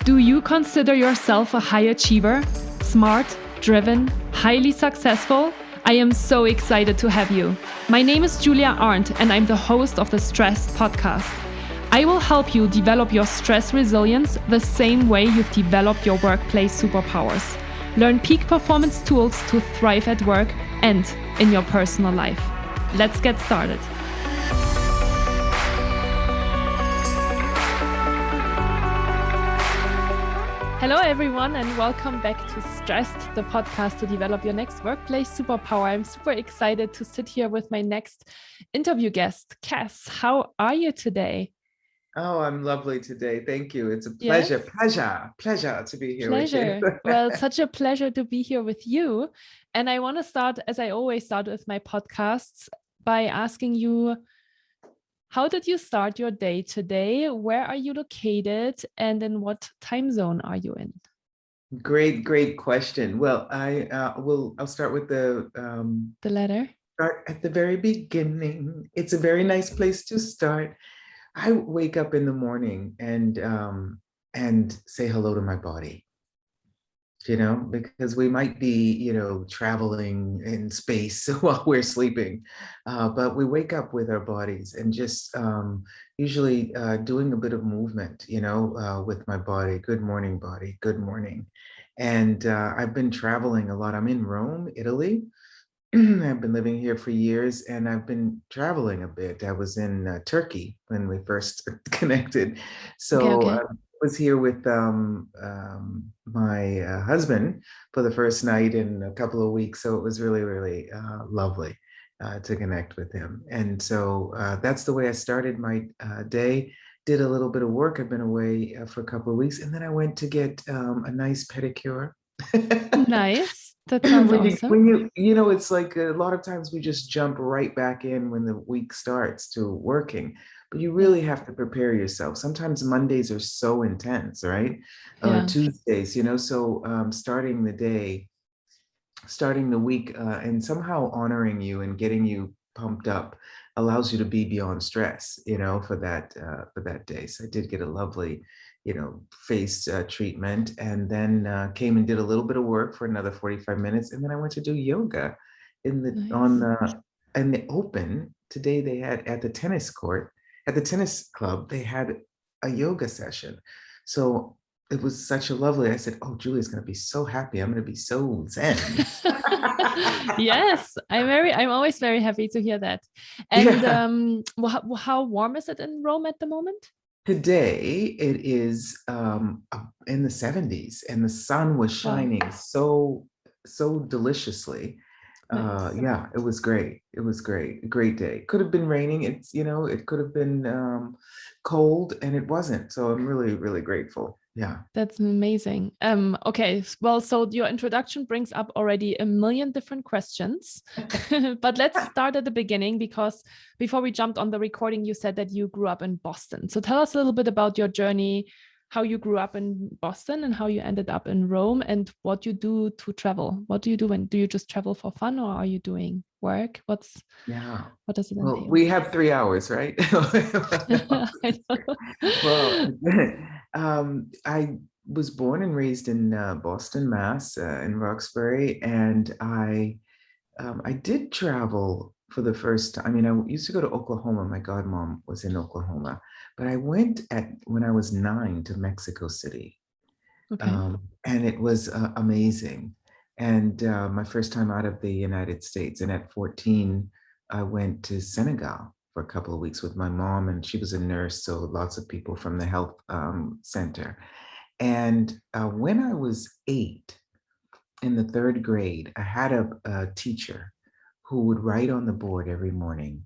Do you consider yourself a high achiever? Smart, driven, highly successful? I am so excited to have you. My name is Julia Arndt and I'm the host of the Stress Podcast. I will help you develop your stress resilience the same way you've developed your workplace superpowers. Learn peak performance tools to thrive at work and in your personal life. Let's get started. Hello, everyone, and welcome back to Stressed, the podcast to develop your next workplace superpower. I'm super excited to sit here with my next interview guest, Kass. How are you today? Oh, I'm lovely today. Thank you. It's a pleasure to be here with you. Well, it's such a pleasure to be here with you. And I want to start, as I always start with my podcasts, by asking you, how did you start your day today? Where are you located? And in what time zone are you in? Great question. Well, I'll start with the letter. Start at the very beginning. It's a very nice place to start. I wake up in the morning and say hello to my body, because we might be, traveling in space while we're sleeping, but we wake up with our bodies and just usually doing a bit of movement, with my body. Good morning, body. Good morning. And I've been traveling a lot. I'm in Rome, Italy. I've been living here for years and I've been traveling a bit. I was in Turkey when we first connected. So Okay. I was here with my husband for the first night in a couple of weeks. So it was really lovely to connect with him. And so that's the way I started my day. Did a little bit of work. I've been away for a couple of weeks. And then I went to get a nice pedicure. Nice. That sounds awesome. When it's like a lot of times we just jump right back in when the week starts to working, but you really have to prepare yourself. Sometimes Mondays are so intense, right? Tuesdays, so starting the day, starting the week, and somehow honoring you and getting you pumped up allows you to be beyond stress, for that day. So I did get a lovely face treatment, and then came and did a little bit of work for another 45 minutes. And then I went to do yoga in the open. Today they had at the tennis club, they had a yoga session. So it was such a lovely, I said, oh, Julia's going to be so happy. I'm going to be so zen. Yes, I'm always very happy to hear that. And how warm is it in Rome at the moment? Today it is in the 70s and the sun was shining so deliciously. Nice. Yeah, it was great. It was great. Great day. Could have been raining. It could have been cold and it wasn't. So I'm really grateful. Yeah. That's amazing. Okay, well, so your introduction brings up already a million different questions, but let's start at the beginning, because before we jumped on the recording, you said that you grew up in Boston. So tell us a little bit about your journey, how you grew up in Boston and how you ended up in Rome, and what you do to travel. What do you do? And do you just travel for fun, or are you doing work? What does it entail? Well, we have 3 hours, right? I know. Well, I was born and raised in Boston, Mass, in Roxbury, and I did travel for the first time. I mean, I used to go to Oklahoma. My godmom was in Oklahoma, but I went when I was 9 to Mexico City, and it was amazing. And my first time out of the United States, and at 14, I went to Senegal for a couple of weeks with my mom, and she was a nurse, so lots of people from the health center. And when I was 8, in the 3rd grade, I had a teacher who would write on the board every morning,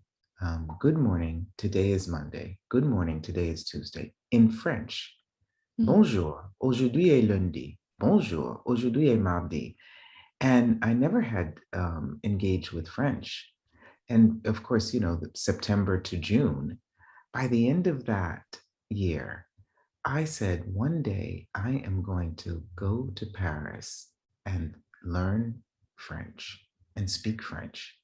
good morning, today is Monday. Good morning, today is Tuesday, in French. Bonjour, aujourd'hui est lundi. Bonjour, aujourd'hui est mardi. And I never had engaged with French. And of course, September to June. By the end of that year, I said, one day I am going to go to Paris and learn French and speak French.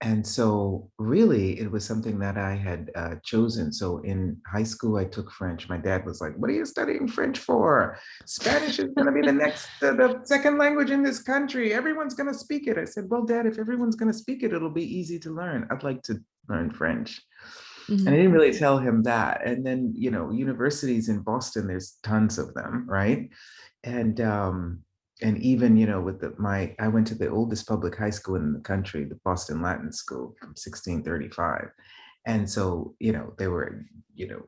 And so really it was something that I had chosen. So in high school, I took French. My dad was like, what are you studying French for? Spanish is going to be the next, the second language in this country. Everyone's going to speak it. I said, well, Dad, if everyone's going to speak it, it'll be easy to learn. I'd like to learn French. And I didn't really tell him that. And then, you know, universities in Boston, there's tons of them, right? And even, you know, with I went to the oldest public high school in the country, the Boston Latin School from 1635. And so, you know, there were, you know,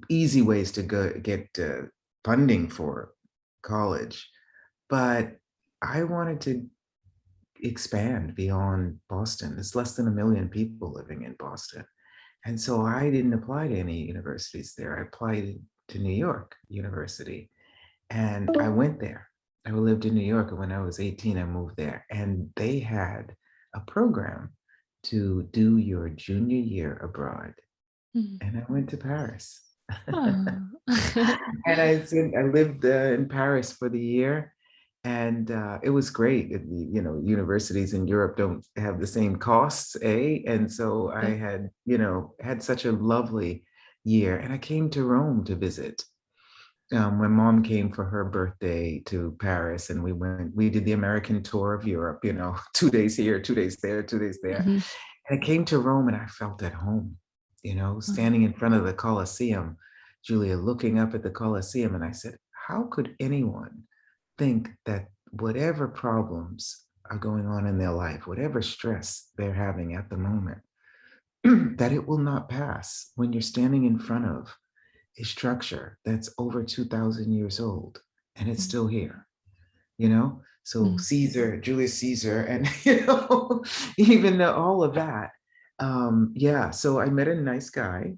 easy ways to get funding for college. But I wanted to expand beyond Boston. There's less than 1 million people living in Boston. And so I didn't apply to any universities there. I applied to New York University, and I went there. I lived in New York, and when I was 18, I moved there. And they had a program to do your junior year abroad. And I went to Paris. Oh. And I lived in Paris for the year, and it was great. You know, universities in Europe don't have the same costs, and so I Yeah. had, you know, had such a lovely year. And I came to Rome to visit. When Mom came for her birthday to Paris, and we did the American tour of Europe, you know, 2 days here, 2 days there, 2 days there. Mhm. And I came to Rome, and I felt at home, you know, standing in front of the Colosseum, Julia, looking up at the Colosseum. And I said, how could anyone think that whatever problems are going on in their life, whatever stress they're having at the moment, that it will not pass when you're standing in front of a structure that's over 2,000 years old and it's still here, you know? So Caesar, Julius Caesar, and, you know, even all of that. Yeah, so I met a nice guy,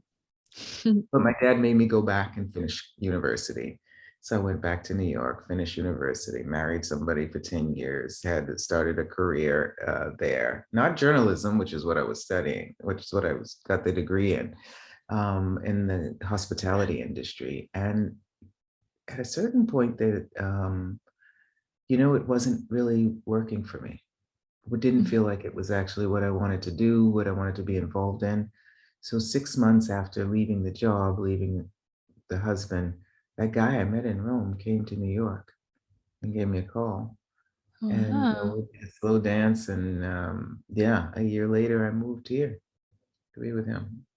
but my dad made me go back and finish university. So I went back to New York, finished university, married somebody for 10 years, had started a career there. Not journalism, which is what I was studying, which is what I got the degree in the hospitality industry. And at a certain point that, you know, it wasn't really working for me. It didn't feel like it was actually what I wanted to do, what I wanted to be involved in. So 6 months after leaving the job, leaving the husband, that guy I met in Rome came to New York and gave me a call. And Wow. we did a slow dance. And yeah, a year later, I moved here to be with him.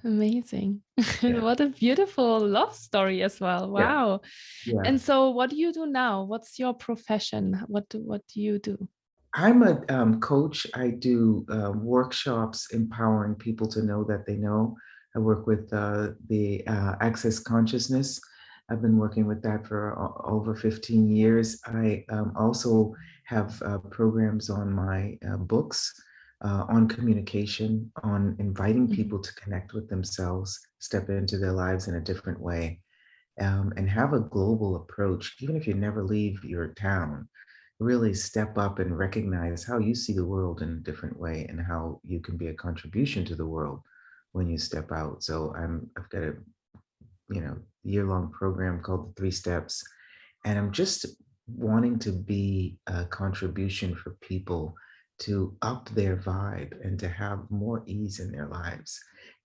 Amazing. Yeah, What a beautiful love story as well. yeah, Wow. yeah. And so what do you do now? What's your profession? What do you do? I'm a coach. I do workshops empowering people to know that they know. I work with the Access Consciousness. I've been working with that for over 15 years. I also have programs on my books on communication, on inviting people to connect with themselves, step into their lives in a different way, and have a global approach, even if you never leave your town. Really step up and recognize how you see the world in a different way and how you can be a contribution to the world when you step out. So I've got a, you know, year-long program called the 3 Steps, and I'm just wanting to be a contribution for people to up their vibe and to have more ease in their lives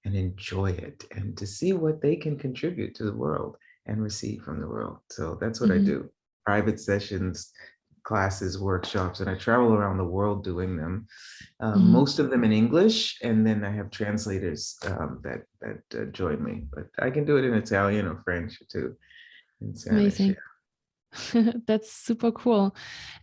and enjoy it and to see what they can contribute to the world and receive from the world. So that's what I Mhm. do. Private sessions, classes, workshops, and I travel around the world doing them. Mhm. Most of them in English, and then I have translators that join me. But I can do it in Italian or French too, in Spanish. Amazing. Yeah. That's super cool.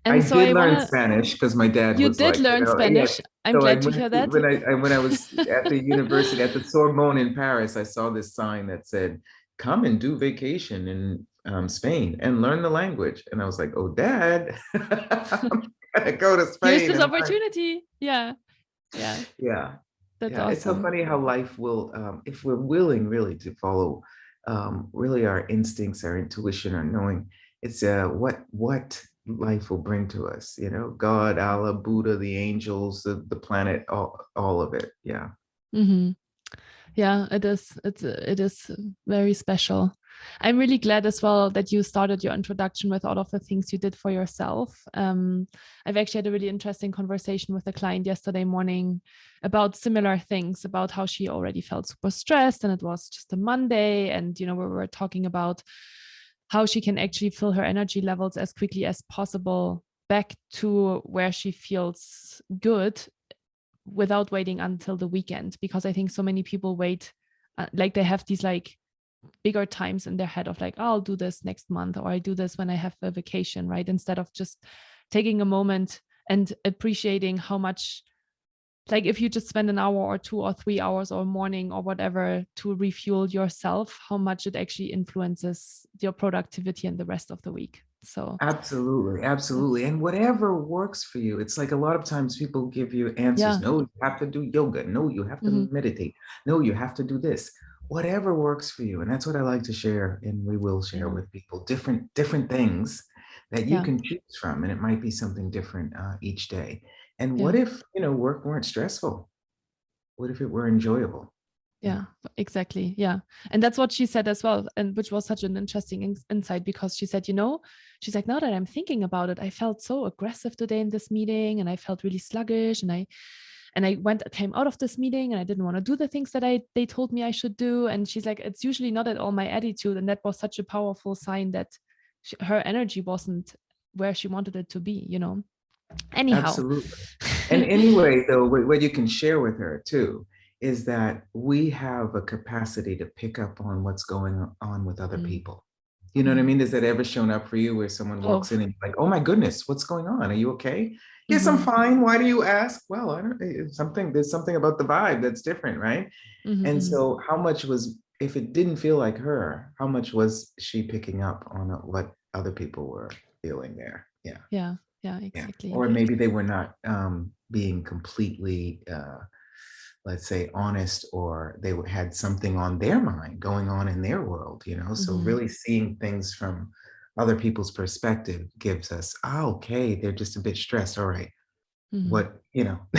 I And so did I learn wanna Spanish because my dad You was did like, you learn know, yeah. Spanish. I'm So I glad to went hear to, that. when I was at the university at the Sorbonne in Paris, I saw this sign that said, "Come and do vacation in Spain and learn the language." And I was like, "Oh, Dad, I'm gonna go to Here's Spain this and learn." opportunity. Yeah. Yeah. Yeah, That's yeah. It's so awesome. funny how life will, if we're willing really to follow, really our instincts, our intuition, our knowing. It's what life will bring to us. You know, God, Allah, Buddha, the angels, the planet, all of it. Yeah. Hmm. Yeah, it is. It is very special. I'm really glad as well that you started your introduction with all of the things you did for yourself. I've actually had a really interesting conversation with a client yesterday morning about similar things, about how she already felt super stressed and it was just a Monday. And, we were talking about how she can actually fill her energy levels as quickly as possible back to where she feels good without waiting until the weekend. Because I think so many people wait, like they have these like bigger times in their head of like, oh, I'll do this next month, or I do this when I have a vacation, right? Instead of just taking a moment and appreciating how much, like if you just spend an hour or 2 or 3 hours or morning or whatever to refuel yourself, how much it actually influences your productivity and the rest of the week. So Absolutely, absolutely. And whatever works for you. It's like a lot of times people give you answers. yeah. No, you have to do yoga. No, you have to meditate. No, you have to do this. Whatever works for you. And that's what I like to share. And we will share Yeah. with people different things that you Yeah. can choose from. And it might be something different each day. And what Yeah. if, work weren't stressful? What if it were enjoyable? Yeah, exactly. Yeah. And that's what she said as well. And which was such an interesting insight, because she said, she's like, now that I'm thinking about it, I felt so aggressive today in this meeting and I felt really sluggish. And I came out of this meeting and I didn't want to do the things that they told me I should do. And she's like, it's usually not at all my attitude. And that was such a powerful sign that her energy wasn't where she wanted it to be, Anyhow. Absolutely. And anyway, though, what you can share with her too is that we have a capacity to pick up on what's going on with other people. You know what I mean? Has that ever shown up for you where someone walks in and you're like, oh my goodness, what's going on? Are you okay? Yes, I'm fine. Why do you ask? Well, I don't there's something about the vibe that's different, right? And so how much was, if it didn't feel like her, how much was she picking up on what other people were feeling there? Yeah. Yeah. Yeah, exactly. Or maybe they were not being completely, let's say, honest, or they had something on their mind going on in their world, So really seeing things from other people's perspective gives us, okay, they're just a bit stressed. All right, what,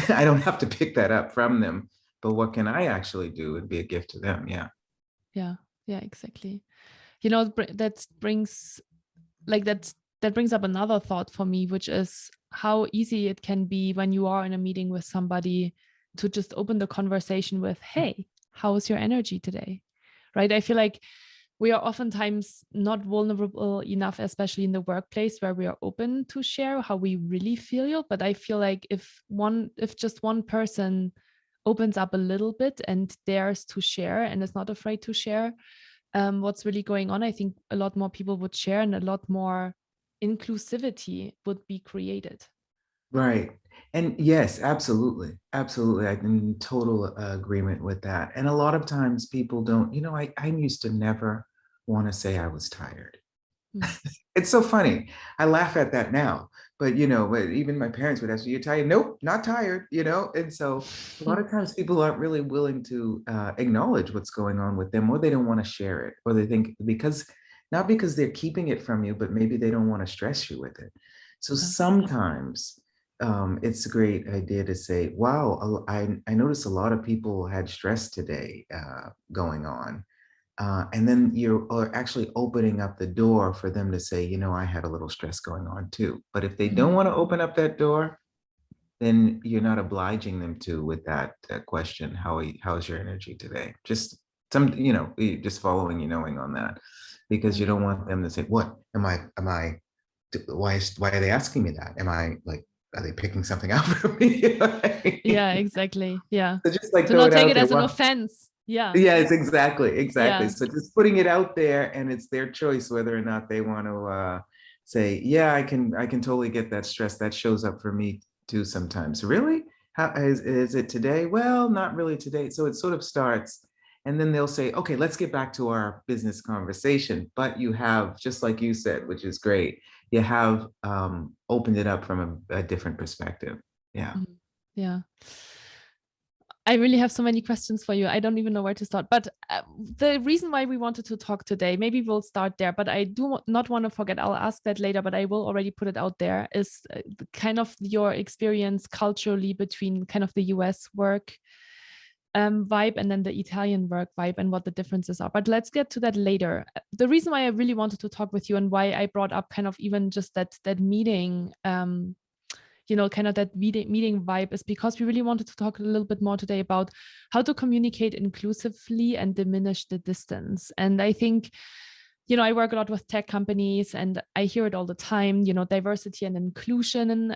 I don't have to pick that up from them, but what can I actually do would be a gift to them. Yeah. Yeah. Yeah, exactly. That brings that brings up another thought for me, which is how easy it can be when you are in a meeting with somebody to just open the conversation with, hey, how is your energy today? Right? I feel like we are oftentimes not vulnerable enough, especially in the workplace, where we are open to share how we really feel. But I feel like if just one person opens up a little bit and dares to share and is not afraid to share what's really going on, I think a lot more people would share and a lot more inclusivity would be created. Right. And yes, absolutely. Absolutely. I'm in total agreement with that. And a lot of times people don't, I used to never want to say I was tired. It's so funny. I laugh at that now, but but even my parents would ask me, "You're tired?" Nope, not tired, And so a lot of times people aren't really willing to acknowledge what's going on with them, or they don't want to share it, or they think not because they're keeping it from you, but maybe they don't want to stress you with it. So sometimes it's a great idea to say, wow, I noticed a lot of people had stress today going on. And then you're actually opening up the door for them to say, I had a little stress going on too. But if they don't want to open up that door, then you're not obliging them to with that question, how's your energy today? Just just following, knowing on that, because you don't want them to say, what why are they asking me that? Am I like, are they picking something out from me? Yeah, exactly. Yeah. So just like To throw not it take out it there. as an offense. Yeah. Yes, exactly. Yeah. So just putting it out there, and it's their choice whether or not they want to say, yeah, I can totally get that stress. That shows up for me too sometimes. Really? How is it today? Well, not really today. So it sort of starts, and then they'll say, okay, let's get back to our business conversation. But you have, just like you said, which is great, you have opened it up from a different perspective. Yeah. Yeah. I really have so many questions for you. I don't even know where to start. But the reason why we wanted to talk today, maybe we'll start there, but I do not want to forget, I'll ask that later, but I will already put it out there, is kind of your experience culturally between kind of the US work vibe and then the Italian work vibe and what the differences are. But let's get to that later. The reason why I really wanted to talk with you and why I brought up kind of even just that meeting, kind of that meeting vibe is because we really wanted to talk a little bit more today about how to communicate inclusively and diminish the distance. And I think, I work a lot with tech companies and I hear it all the time, diversity and inclusion.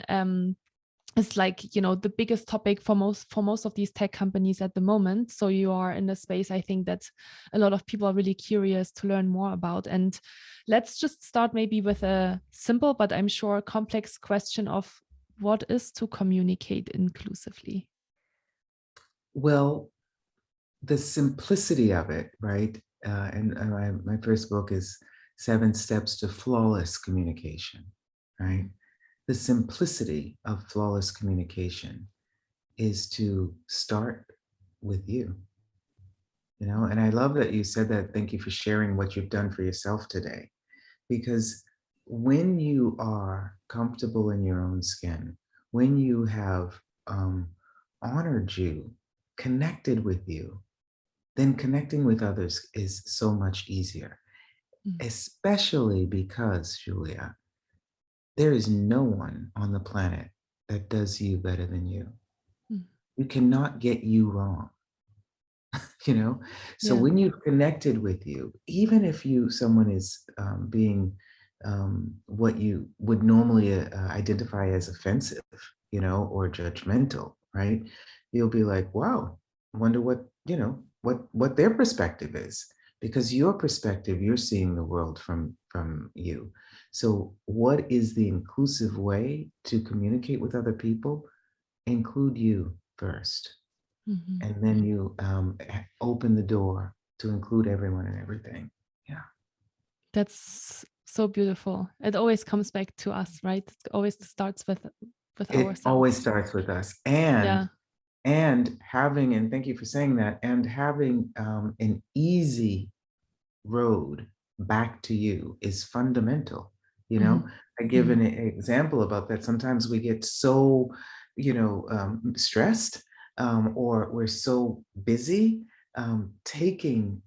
Is like, the biggest topic for most of these tech companies at the moment. So you are in a space, I think, that a lot of people are really curious to learn more about. And let's just start maybe with a simple, but I'm sure complex question of what is to communicate inclusively? Well, the simplicity of it, right? And my first book is 7 Steps to Flawless Communication, right? The simplicity of flawless communication is to start with you, and I love that you said that. Thank you for sharing what you've done for yourself today, because when you are comfortable in your own skin, when you have honored you, connected with you, then connecting with others is so much easier, Mm. especially because, Julia, there is no one on the planet that does you better than you. Mm. You cannot get you wrong, you know? So Yeah. when you've connected with you, even if someone is being what you would normally identify as offensive, or judgmental, right? You'll be like, wow, I wonder what their perspective is. Because your perspective, you're seeing the world from you. So what is the inclusive way to communicate with other people? Include you first, Mhm. and then you open the door to include everyone and everything. Yeah. That's so beautiful. It always comes back to us, right? It always starts with It always ourselves. starts with us. Yeah. And having, and thank you for saying that, and having an easy road back to you is fundamental. Mhm. I give Mhm. an example about that. Sometimes we get so, stressed, or we're so busy, taking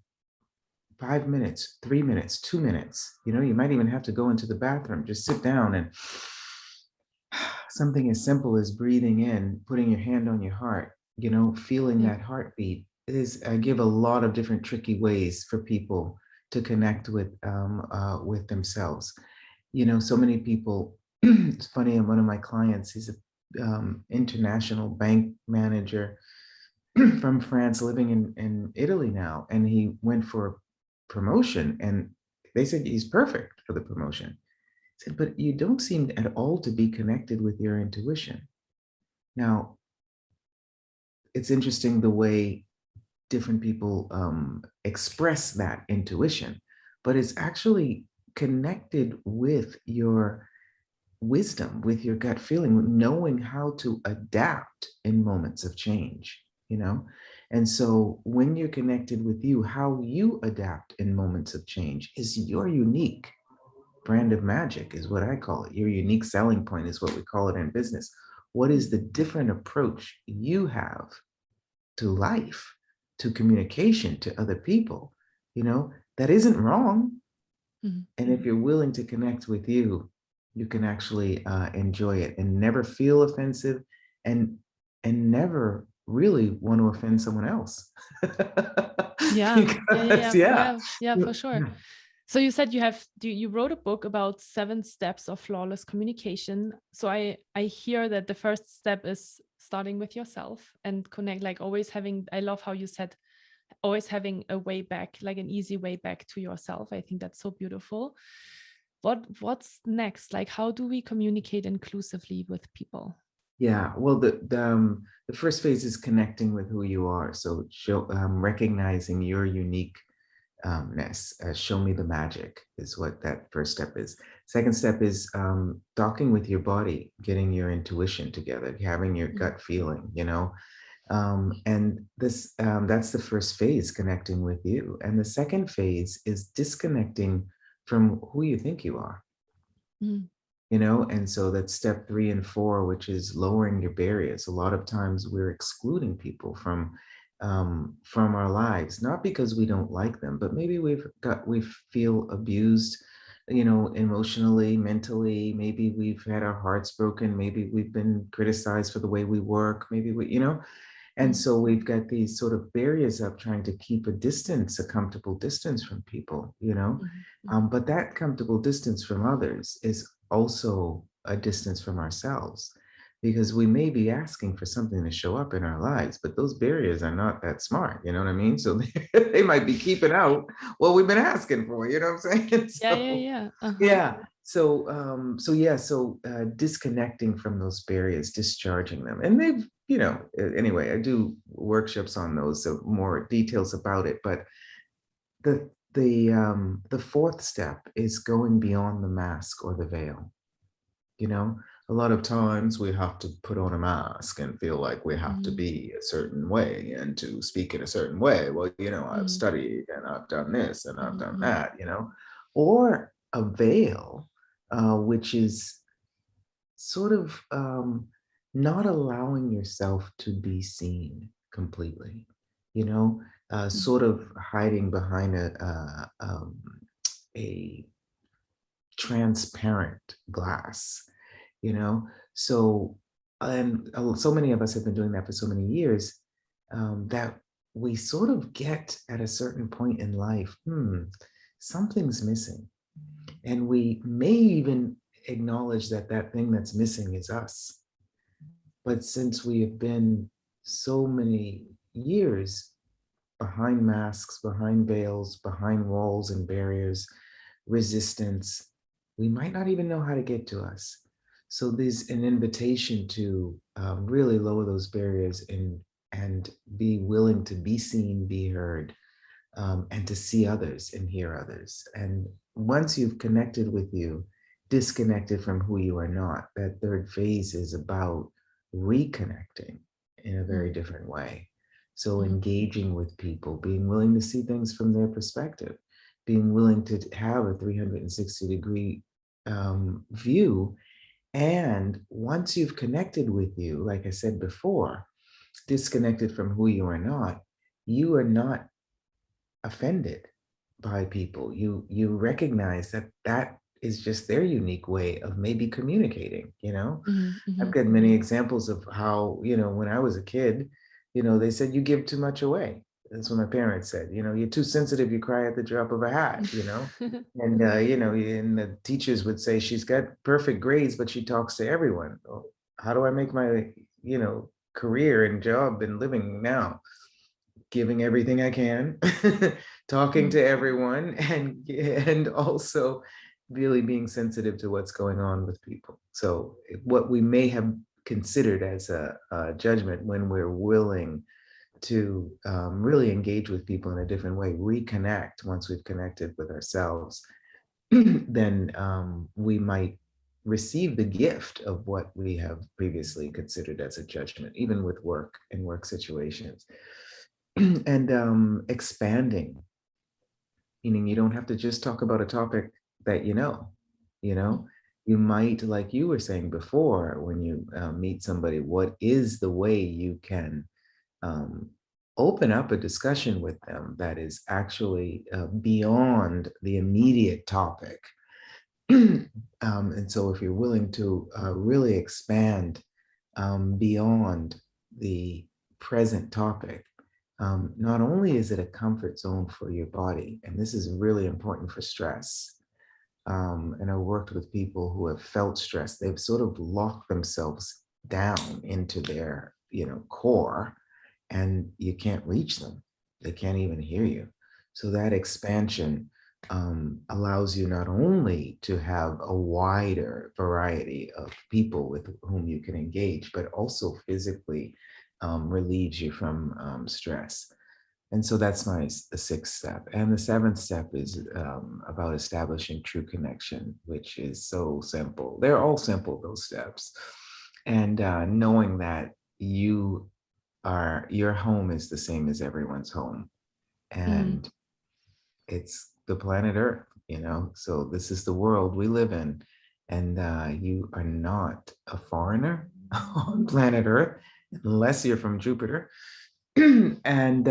5 minutes, 3 minutes, 2 minutes. You might even have to go into the bathroom, just sit down and something as simple as breathing in, putting your hand on your heart, feeling Yeah. that heartbeat. I give a lot of different tricky ways for people to connect with themselves. So many people. It's funny. One of my clients, he's a international bank manager from France, living in Italy now, and he went for promotion, and they said he's perfect for the promotion. I said, but you don't seem at all to be connected with your intuition. Now, it's interesting the way different people express that intuition, but it's actually connected with your wisdom, with your gut feeling, knowing how to adapt in moments of change, you know? And so when you're connected with you, how you adapt in moments of change is your unique brand of magic, is what I call it. Your unique selling point is what we call it in business. What is the different approach you have to life, to communication, to other people, that isn't wrong. Mhm. And if you're willing to connect with you, you can actually enjoy it and never feel offensive, and never really want to offend someone else. Yeah. Yeah. Yeah. Because Yeah. yeah. Yeah. Yeah. For sure. Yeah. So you said you wrote a book about 7 steps of flawless communication. So I hear that the first step is starting with yourself and connect, like always having, I love how you said always having a way back, like an easy way back to yourself. I think that's so beautiful. What's next? Like how do we communicate inclusively with people? Yeah, well, the first phase is connecting with who you are. So recognizing your uniqueness. Show me the magic is what that first step is. Second step is talking with your body, getting your intuition together, having your Mm. gut feeling. And that's the first phase, connecting with you. And the second phase is disconnecting from who you think you are. Mm. And so that's step 3 and 4, which is lowering your barriers. A lot of times we're excluding people from from our lives, not because we don't like them, but maybe we feel abused, emotionally, mentally. Maybe we've had our hearts broken. Maybe we've been criticized for the way we work. Maybe and Mm, so we've got these sort of barriers up trying to keep a distance, a comfortable distance from people. mhm, mhm, But that comfortable distance from others is also a distance from ourselves, because we may be asking for something to show up in our lives, but those barriers are not that smart. You know what I mean? So they might be keeping out what we've been asking for. You know what I'm saying? yeah, yeah, So yeah. Uh-huh. yeah. So disconnecting from those barriers, discharging them. And anyway, I do workshops on those, so more details about it. But the fourth step is going beyond the mask or the veil. You know, a lot of times we have to put on a mask and feel like we have to Mhm, be a certain way and to speak in a certain way. Well, I've mhm, studied and I've done this and I've mhm, done mhm, that. Or a veil, which is sort of not allowing yourself to be seen completely, you know, mhm, sort of hiding behind a transparent glass, you know? So, and so many of us have been doing that for so many years, that we sort of get at a certain point in life, something's missing. And we may even acknowledge that that thing that's missing is us. But since we have been so many years behind masks, behind veils, behind walls and barriers, resistance, we might not even know how to get to us. So there's an invitation to really lower those barriers and be willing to be seen, be heard, and to see others and hear others. And once you've connected with you, disconnected from who you are not, that third phase is about reconnecting in a very mhm, different way. So mhm, engaging with people, being willing to see things from their perspective, being willing to have a 360-degree view. And once you've connected with you, like I said before, disconnected from who you are not offended by people. You recognize that that is just their unique way of maybe communicating. mhm, I've mhm, got many examples of how, when I was a kid, they said you give too much away. That's what my parents said. You're too sensitive, you cry at the drop of a hat. And and the teachers would say she's got perfect grades, but she talks to everyone. Well, how do I make my, career and job and living now? Giving everything I can, talking mhm, to everyone, and also really being sensitive to what's going on with people. So what we may have considered as a judgment, when we're willing to really engage with people in a different way, reconnect once we've connected with ourselves, then we might receive the gift of what we have previously considered as a judgment, even with work and work situations. And expanding, meaning you don't have to just talk about a topic that you know you might, like you were saying before, when you meet somebody, what is the way you can um, open up a discussion with them that is actually beyond the immediate topic. And so if you're willing to really expand beyond the present topic, not only is it a comfort zone for your body, and this is really important for stress. And I worked with people who have felt stress. They've sort of locked themselves down into their, core, and you can't reach them. They can't even hear you. So that expansion allows you not only to have a wider variety of people with whom you can engage, but also physically relieves you from stress. And so that's the sixth step. And the seventh step is about establishing true connection, which is so simple. They're all simple, those steps. And knowing that your home is the same as everyone's home. mhm, And it's the planet Earth. So this is the world we live in. And you are not a foreigner on planet Earth, unless you're from Jupiter. and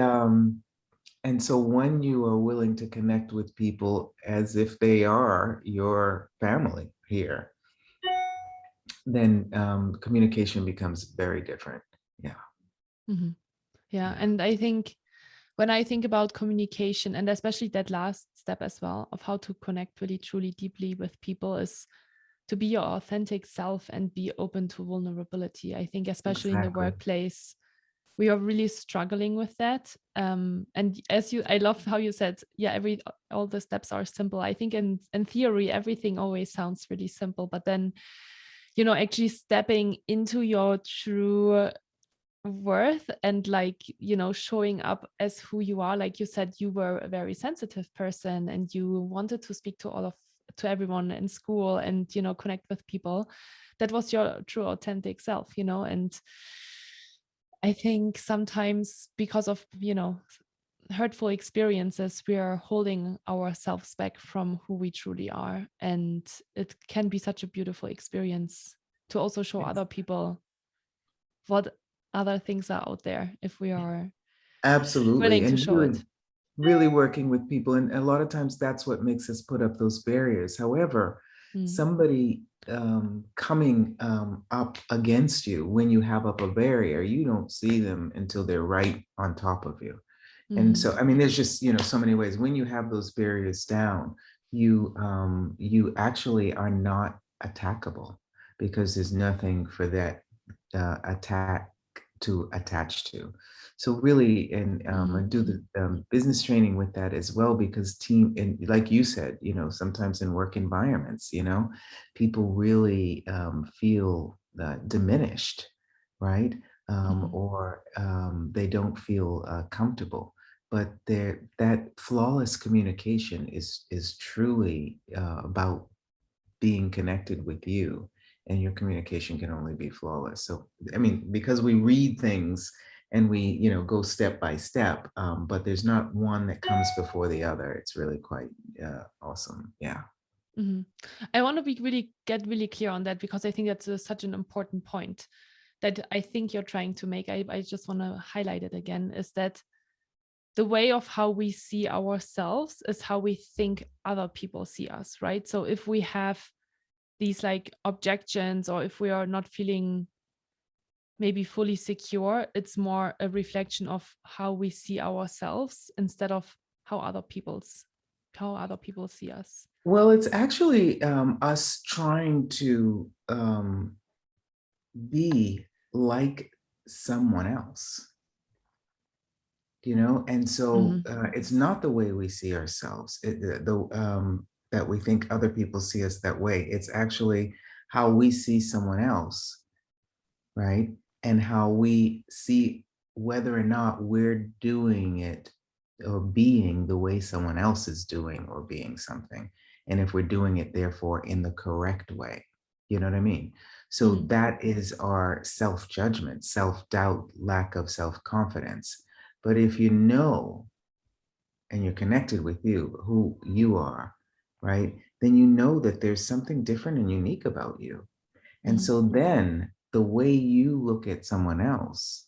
and so when you are willing to connect with people as if they are your family here, then communication becomes very different. Yeah. Mhm. Yeah. Yeah. And I think when I think about communication, and especially that last step as well of how to connect really truly deeply with people, is to be your authentic self and be open to vulnerability. I think especially in the Exactly. workplace, we are really struggling with that. And as you, I love how you said, yeah, all the steps are simple. I think in theory, everything always sounds really simple, but then, actually stepping into your true worth and like, showing up as who you are. Like you said, you were a very sensitive person and you wanted to speak to everyone in school and, connect with people. That was your true authentic self, and I think sometimes because of, hurtful experiences, we are holding ourselves back from who we truly are. And it can be such a beautiful experience to also show It's other people what other things are out there if we are absolutely. willing to And show really, it. really working with people. And a lot of times that's what makes us put up those barriers. However, Mm, somebody coming up against you when you have up a barrier, you don't see them until they're right on top of you. And mm, so, I mean, there's just, so many ways. When you have those barriers down, you actually are not attackable because there's nothing for that attack to attach to. So really, and I mm, do mm, the business training with that as well, because team, and like you said, sometimes in work environments, people really feel diminished, right? mm, Or they don't feel comfortable. But that flawless communication is truly about being connected with you, and your communication can only be flawless. So I mean, because we read things and we go step by step, but there's not one that comes before the other. It's really quite awesome. Yeah. mm. I want to get really clear on that because I think that's such an important point that I think you're trying to make. I just want to highlight it again, is that the way of how we see ourselves is how we think other people see us, right? So if we have these like objections, or if we are not feeling maybe fully secure, it's more a reflection of how we see ourselves instead of how other people see us. Well, it's actually us trying to be like someone else, and so Mhm, it's not the way we see ourselves, that we think other people see us that way. It's actually how we see someone else, right? And how we see whether or not we're doing it or being the way someone else is doing or being something. And if we're doing it, therefore, in the correct way. You know what I mean? So mhm, that is our self judgment, self doubt, lack of self confidence. But if you know and you're connected with you, who you are, right? Then you know that there's something different and unique about you. And mhm, so then the way you look at someone else,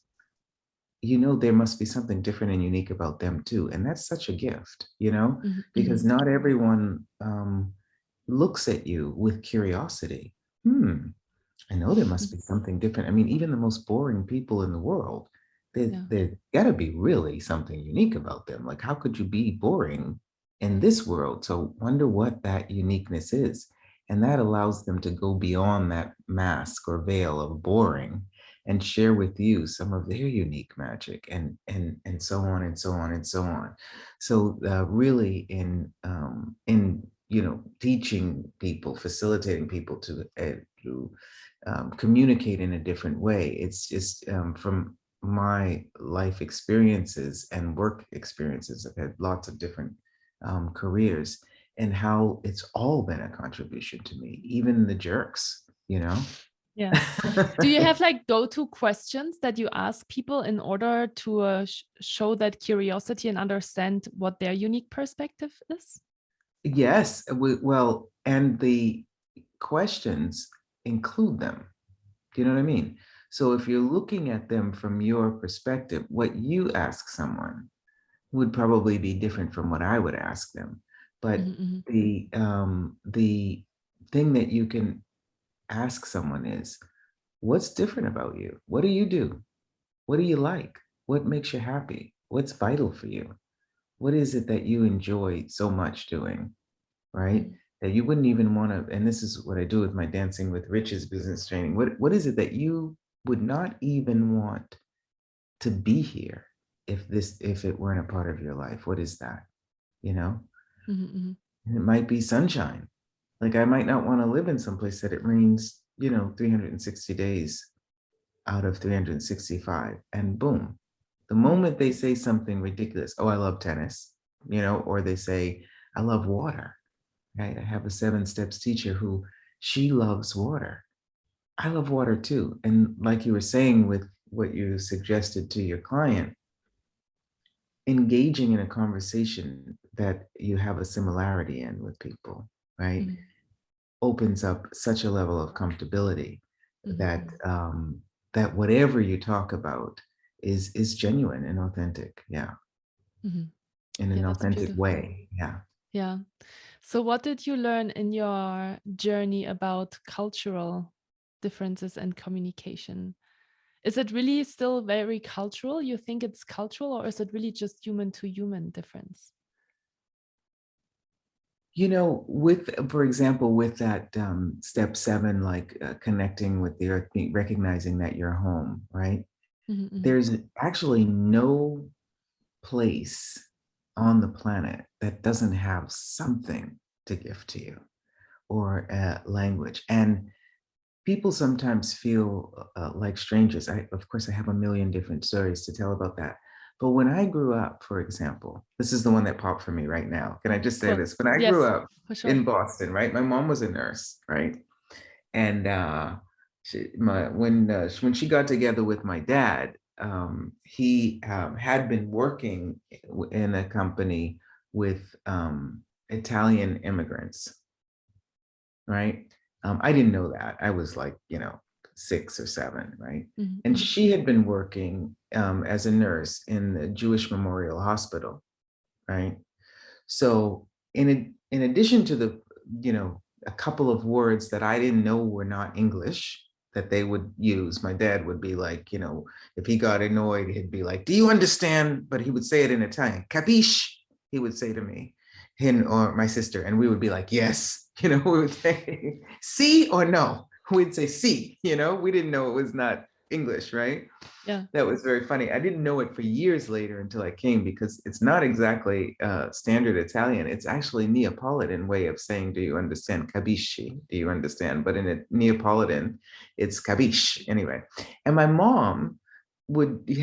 there must be something different and unique about them too. And that's such a gift, mhm, because mhm, not everyone looks at you with curiosity. I know there must mhm. be something different. I mean, even the most boring people in the world, Yeah. there gotta be really something unique about them. Like, how could you be boring in this world? So wonder what that uniqueness is. And that allows them to go beyond that mask or veil of boring and share with you some of their unique magic, and so on and so on and so on. So really in teaching people, facilitating people to communicate in a different way. It's just from my life experiences and work experiences. I've had lots of different careers, and how it's all been a contribution to me, even the jerks. Yeah. Do you have like go-to questions that you ask people in order to show that curiosity and understand what their unique perspective is? Yes, and the questions include them. Do you know what I mean? So if you're looking at them from your perspective, what you ask someone would probably be different from what I would ask them. But Mm-hmm. the thing that you can ask someone is, what's different about you? What do you do? What do you like? What makes you happy? What's vital for you? What is it that you enjoy so much doing, right? Mm-hmm. That you wouldn't even want to, and this is what I do with my Dancing with Riches business training. What is it that you would not even want to be here if it weren't a part of your life? What is that? You know? Mm-hmm. And it might be sunshine. Like I might not want to live in some place that it rains, 360 days out of 365. And boom, the moment they say something ridiculous, oh, I love tennis, or they say, I love water, right? I have a 7 steps teacher who she loves water. I love water too. And like you were saying with what you suggested to your client, engaging in a conversation that you have a similarity in with people, right? Mm-hmm. Opens up such a level of comfortability that Mm-hmm. that whatever you talk about is genuine and authentic. Yeah, Mm-hmm. in Yeah, an that's authentic beautiful. way. Yeah. Yeah. So, what did you learn in your journey about cultural differences and communication? Is it really still very cultural? You think it's cultural, or is it really just human to human difference? With, for example, with that step 7, like connecting with the earth, recognizing that you're home, right? Mm-hmm. There's actually no place on the planet that doesn't have something to give to you or language. And people sometimes feel like strangers. Of course, I have a million different stories to tell about that. But when I grew up, for example, this is the one that popped for me right now. Can I just say Cool. this? When I grew Yes, up for sure. in Boston, right? My mom was a nurse, right? And when she got together with my dad, he had been working in a company with Italian immigrants, right? I didn't know that. I was like, 6 or 7, right? And Mm-hmm. she had been working as a nurse in the Jewish Memorial Hospital, right? So in addition to a couple of words that I didn't know were not English that they would use, my dad would be like, if he got annoyed, he'd be like, "Do you understand?" But he would say it in Italian, "Capisci?" He would say to me, him or my sister, and we would be like, "Yes." We would say, "See" or "No." We'd say "See." We didn't know it was not English, right? Yeah. That was very funny. I didn't know it for years later until I came because it's not exactly standard Italian. It's actually Neapolitan way of saying, "Do you understand?" Capisci? Do you understand? But in a Neapolitan, it's capisci anyway. And my mom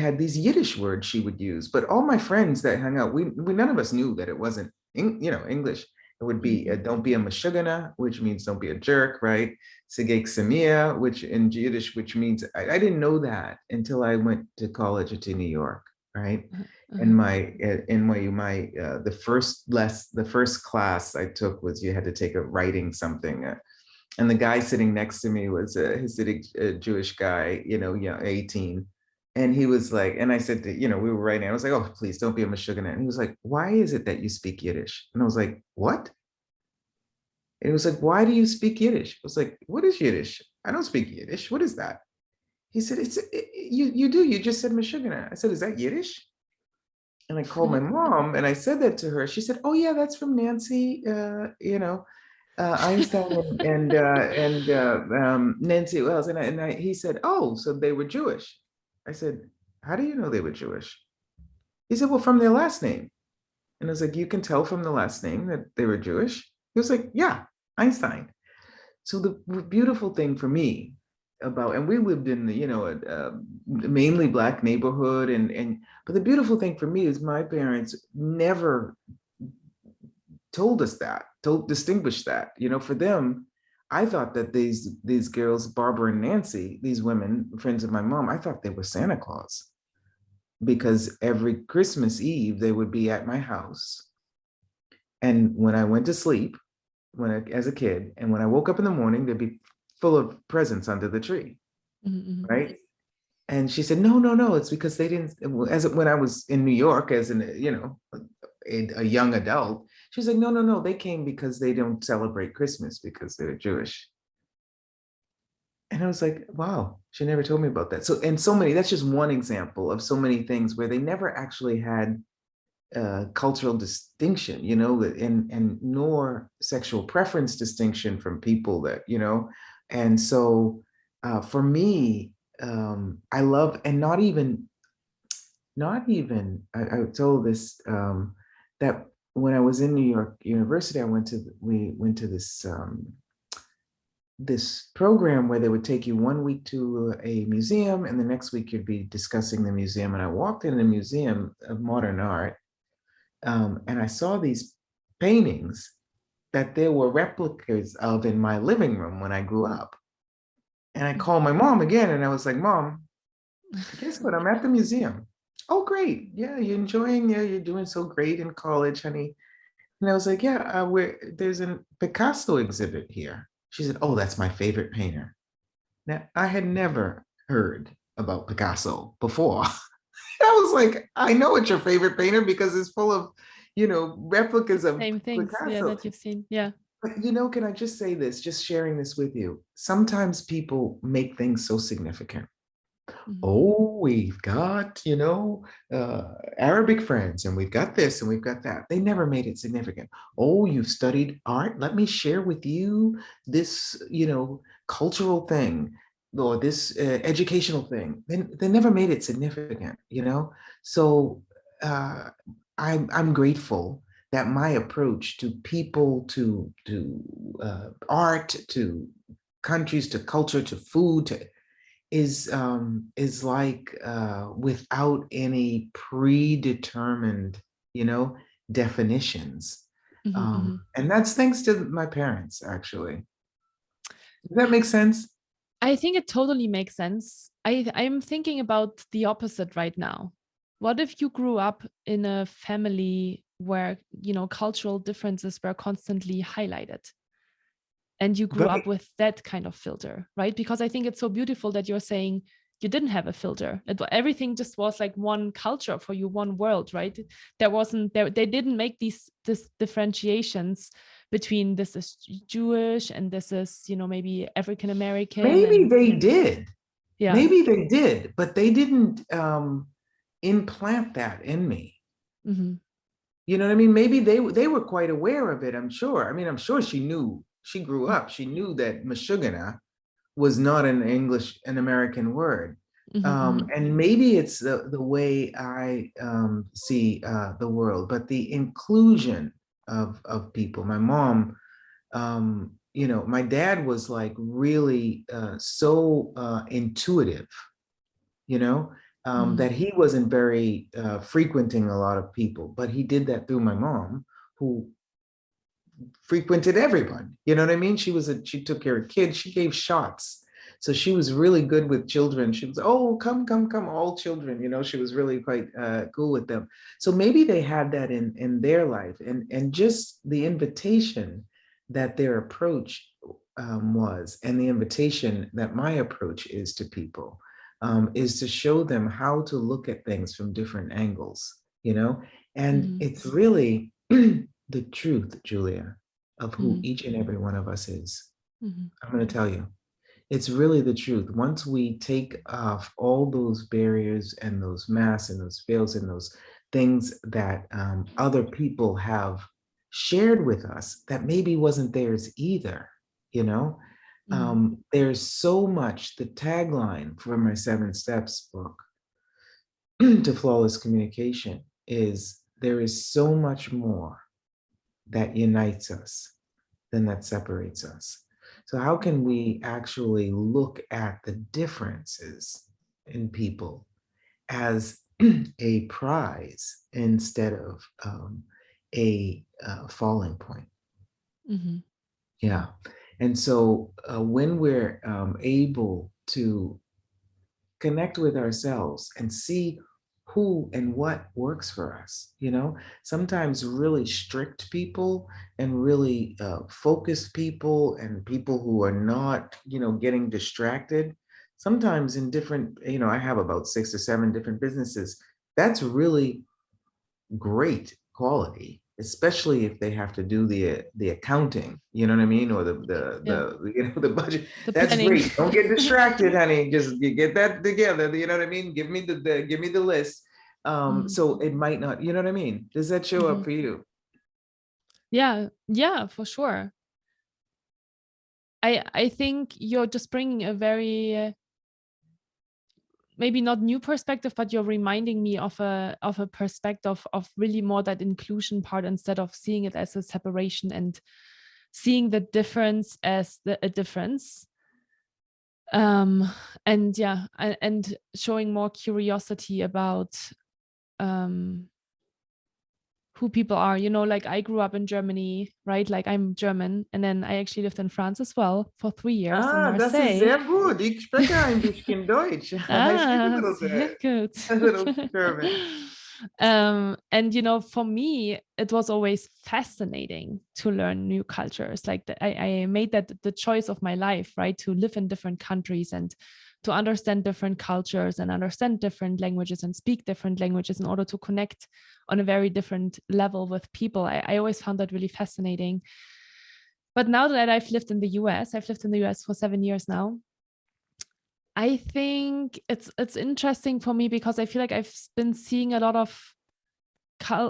had these Yiddish words she would use, but all my friends that hung out, we none of us knew that it wasn't English. It would be Mm-hmm. "Don't be a mashugana," which means don't be a jerk, right? Sigek Samia, which in Yiddish, which means I didn't know that until I went to college to New York, right? And Uh-huh. my at NYU, the first class I took was you had to take a writing something, and the guy sitting next to me was a Hasidic Jewish guy, 18. And he was like, and I said, we were writing. I was like, "Oh, please don't be a Meshuggah." And he was like, "Why is it that you speak Yiddish?" And I was like, "What?" And he was like, "Why do you speak Yiddish?" I was like, "What is Yiddish? I don't speak Yiddish. What is that?" He said, You do. You just said Meshuggah." I said, "Is that Yiddish?" And I called my mom and I said that to her. She said, "Oh yeah, that's from Nancy, Einstein and Nancy Wells." He said, "Oh, so they were Jewish." I said, "How do you know they were Jewish?" He said, "Well, from their last name." And I was like, "You can tell from the last name that they were Jewish?" He was like, "Yeah, Einstein." So the beautiful thing for me and we lived in a mainly Black neighborhood, but the beautiful thing for me is my parents never told us that, told distinguish that. For them, I thought that these girls, Barbara and Nancy, these women, friends of my mom, I thought they were Santa Claus because every Christmas Eve they would be at my house. And when I went to sleep, as a kid, and when I woke up in the morning, they'd be full of presents under the tree, Mm-hmm. right? And she said, no, no, no, it's because they didn't, when I was in New York as an, a young adult, she's like, no, no, no, they came because they don't celebrate Christmas because they're Jewish. And I was like, wow, she never told me about that. So, and so many, that's just one example of so many things where they never actually had cultural distinction, and nor sexual preference distinction from people that, and so for me, I love, and I told this, that when I was in New York University, we went to this program where they would take you 1 week to a museum and the next week you'd be discussing the museum. And I walked in the Museum of Modern Art, and I saw these paintings that there were replicas of in my living room when I grew up. And I called my mom again and I was like, Mom, guess what? I'm at the museum. Oh, great. Yeah, you're enjoying, yeah, you're doing so great in college, honey. And I was like, yeah, there's a Picasso exhibit here. She said, oh, that's my favorite painter. Now, I had never heard about Picasso before. I was like, I know it's your favorite painter because it's full of, replicas of Same things, yeah, Picasso. that you've seen. Yeah. But, can I just say this, just sharing this with you? Sometimes people make things so significant. Oh, we've got, Arabic friends, and we've got this and we've got that. They never made it significant. Oh, you've studied art. Let me share with you this, cultural thing or this educational thing. They never made it significant. So uh, I'm grateful that my approach to people, to art, to countries, to culture, to food, is like without any predetermined, definitions. And that's thanks to my parents, actually. Does that make sense? I think it totally makes sense. I'm thinking about the opposite right now. What if you grew up in a family where, cultural differences were constantly highlighted and you grew Right. up with that kind of filter, right? Because I think it's so beautiful that you're saying you didn't have a filter. Everything just was like one culture for you, one world, right? They didn't make this differentiations between this is Jewish and this is, maybe African American. Maybe And they did. yeah. Maybe they did, but they didn't implant that in me. You know what I mean? Maybe they were quite aware of it, I'm sure. I mean, I'm sure she knew. She grew up. She knew that Meshuggah was not an American word. And maybe it's the way I see the world, but the inclusion of people. My mom, my dad was like really so intuitive, that he wasn't very frequenting a lot of people, but he did that through my mom, who frequented everyone. You know what I mean? She took care of kids. She gave shots. So she was really good with children. She was, oh, come, come, come, all children. She was really quite cool with them. So maybe they had that in their life, and just the invitation that their approach was, and the invitation that my approach is to people, is to show them how to look at things from different angles, and it's really the truth, Julia, of who each and every one of us is. I'm going to tell you, it's really the truth. Once we take off all those barriers and those masks and those veils and those things that other people have shared with us that maybe wasn't theirs either, there's so much. The tagline for my 7 Steps book to Flawless Communication is, there is so much more that unites us than that separates us. So how can we actually look at the differences in people as a prize instead of a falling point? Yeah. And so when we're able to connect with ourselves and see who and what works for us, sometimes really strict people and really focused people and people who are not, getting distracted, sometimes in different, I have about 6 or 7 different businesses. That's really great quality, especially if they have to do the accounting, you know what I mean, or Yeah, the budget. the That's planning. great. Don't get distracted, honey. Just get that together. You know what I mean? Give me give me the list. Mhm, So it might not, you know what I mean? Does that show up mhm. for you? Yeah, yeah, for sure. I think you're just bringing a very maybe not new perspective, but you're reminding me of a perspective of really more that inclusion part instead of seeing it as a separation and seeing the difference as a difference. Um, and yeah, and showing more curiosity about um who people are. Like I grew up in Germany, right? Like I'm German, and then I actually lived in France as well for 3 years in Ah, das ist Marseille. sehr gut. Ich spreche ein bisschen Deutsch. I speak a Ah, little sehr bit, gut. a little German. And for me, it was always fascinating to learn new cultures. Like I made that the choice of my life, right? To live in different countries and to understand different cultures and understand different languages and speak different languages in order to connect on a very different level with people. I always found that really fascinating. But now that I've lived in the US, I've lived in the US for 7 years now. I think it's interesting for me because I feel like I've been seeing a lot of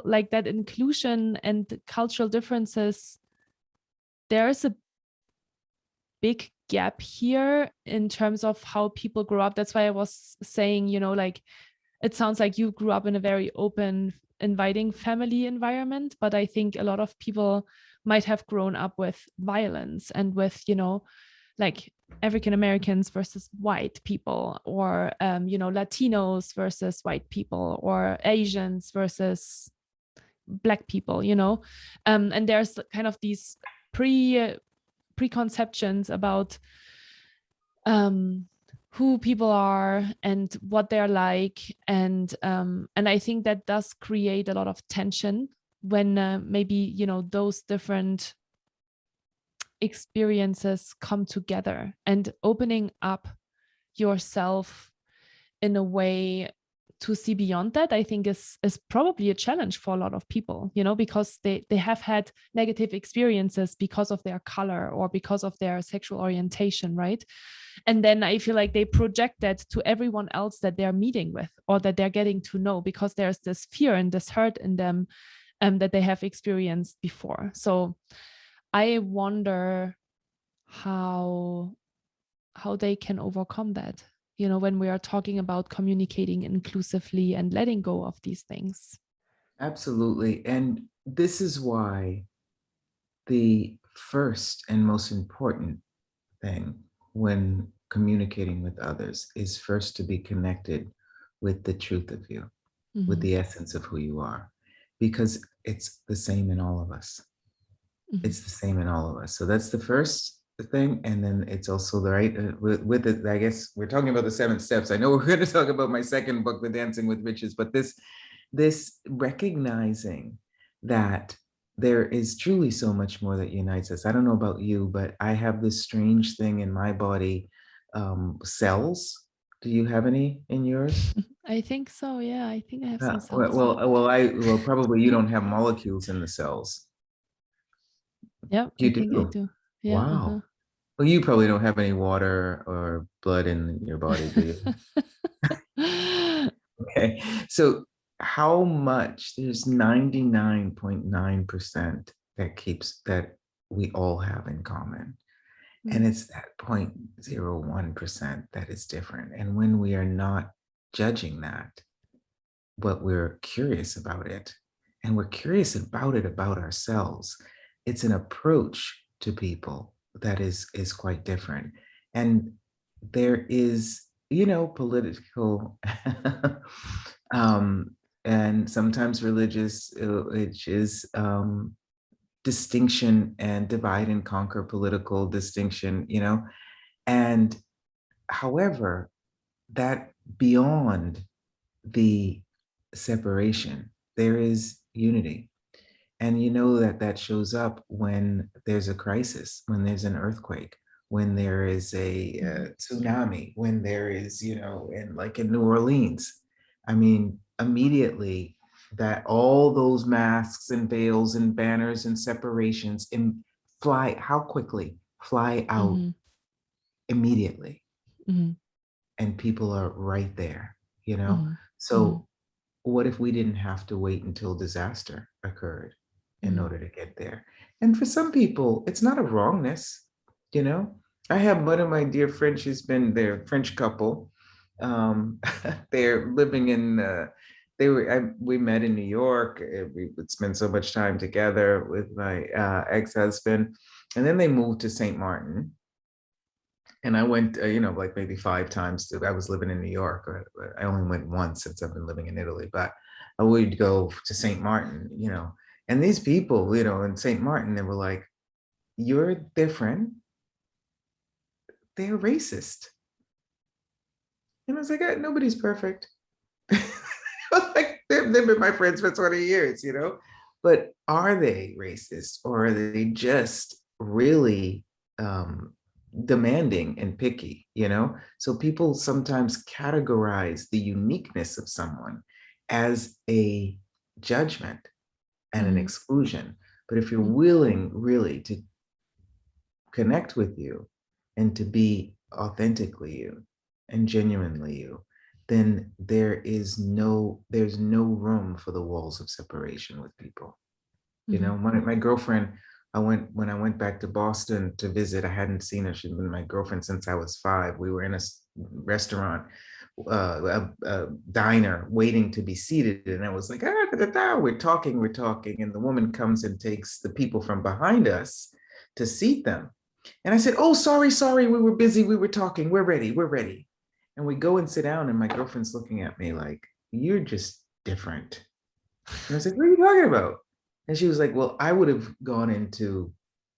like that inclusion and cultural differences. There's a big gap here in terms of how people grow up. That's why I was saying, like it sounds like you grew up in a very open, inviting family environment, but I think a lot of people might have grown up with violence and with, like African Americans versus white people, or Latinos versus white people, or Asians versus black people, and there's kind of these preconceptions about who people are and what they're like, and I think that does create a lot of tension when maybe those different experiences come together, and opening up yourself in a way to see beyond that, I think is probably a challenge for a lot of people, because they have had negative experiences because of their color or because of their sexual orientation, right? And then I feel like they project that to everyone else that they're meeting with or that they're getting to know, because there's this fear and this hurt in them that they have experienced before. So I wonder how they can overcome that, when we are talking about communicating inclusively and letting go of these things. Absolutely. And this is why the first and most important thing when communicating with others is first to be connected with the truth of you, with Mm-hmm. the essence of who you are, because it's the same in all of us. Mm-hmm. It's the same in all of us. So that's the first thing. And then it's also the right with it. I guess we're talking about the 7 steps. I know we're going to talk about my second book, The Dancing with Witches, but this recognizing that there is truly so much more that unites us. I don't know about you, but I have this strange thing in my body, cells. Do you have any in yours? I think so. Yeah, I think I have some cells. Well, probably you don't have molecules in the cells. Yeah, I You think I do. do. Yeah. Uh-huh. Wow. Well, you probably don't have any water or blood in your body, do you? Okay. So how much? There's 99.9% that we all have in common. And Mm. it's that 0.01% that is different. And when we are not judging that, but we're curious about it, and we're curious about it about ourselves, it's an approach to people that is quite different. And there is, political um, and sometimes religious, which is distinction and divide and conquer political distinction, and however, that beyond the separation, there is unity. And you know that shows up when there's a crisis, when there's an earthquake, when there is a tsunami, when there is, in New Orleans. I mean, immediately that all those masks and veils and banners and separations and how quickly fly out Mm-hmm. immediately. Mm-hmm. And people are right there, you know? Mm-hmm. Mm-hmm. So what if we didn't have to wait until disaster occurred in Mm-hmm. order to get there? And for some people, it's not a wrongness, you know? I have one of my dear friends, she's been their French couple. Um, they're living in, we met in New York. We would spend so much time together with my ex-husband. And then they moved to St. Martin, and I went, like maybe 5 times. I was living in New York. I only went once since I've been living in Italy, but I would go to St. Martin, and these people, in St. Martin, they were like, "You're different. They're racist." And I was like, "Nobody's perfect." Like they've been my friends for 20 years, but are they racist, or are they just really demanding and picky, So people sometimes categorize the uniqueness of someone as a judgment and an Mm-hmm. exclusion. But if you're willing really to connect with you and to be authentically you and genuinely you, then there's no room for the walls of separation with people. Mm-hmm. My girlfriend, when I went back to Boston to visit, I hadn't seen her. She'd been my girlfriend since I was 5. We were in a restaurant, a diner, waiting to be seated, and I was like, we're talking, and the woman comes and takes the people from behind us to seat them. And I said, "Oh, sorry, we were busy, we were talking, we're ready." And we go and sit down, and my girlfriend's looking at me like, "You're just different." And I was like, "What are you talking about?" And she was like, "Well, I would have gone into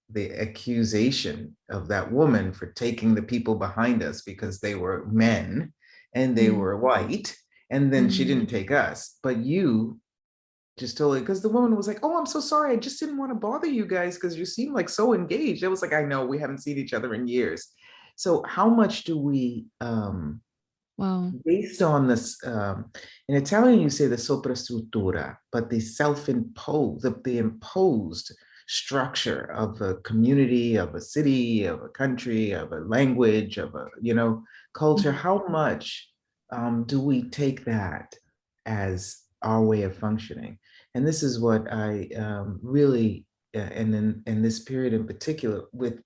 the accusation of that woman for taking the people behind us because they were men and they Mm-hmm. were white. And then she Mm-hmm. didn't take us. But you just totally, because the woman was like, 'Oh, I'm so sorry. I just didn't want to bother you guys because you seem like so engaged.' I was like, 'I know, we haven't seen each other in years.'" So how much do we Wow. based on this, in Italian, you say the soprastruttura, but the self-imposed, the imposed structure of a community, of a city, of a country, of a language, of a, culture, Mm-hmm. how much do we take that as our way of functioning? And this is what I really, and in this period in particular, with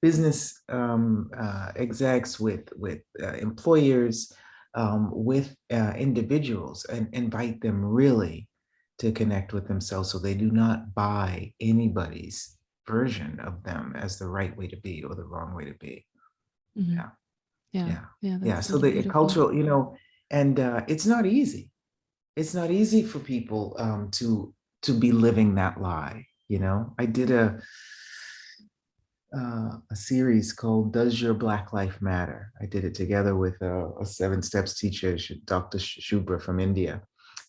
business execs, with employers, with individuals, and invite them really to connect with themselves so they do not buy anybody's version of them as the right way to be or the wrong way to be. Mm-hmm. Yeah, Yeah. yeah, Yeah. yeah. That's So such a the beautiful. cultural, and it's not easy. It's not easy for people to be living that lie. I did a series called "Does Your Black Life Matter?" I did it together with a 7 Steps teacher, Dr. Shubra from India.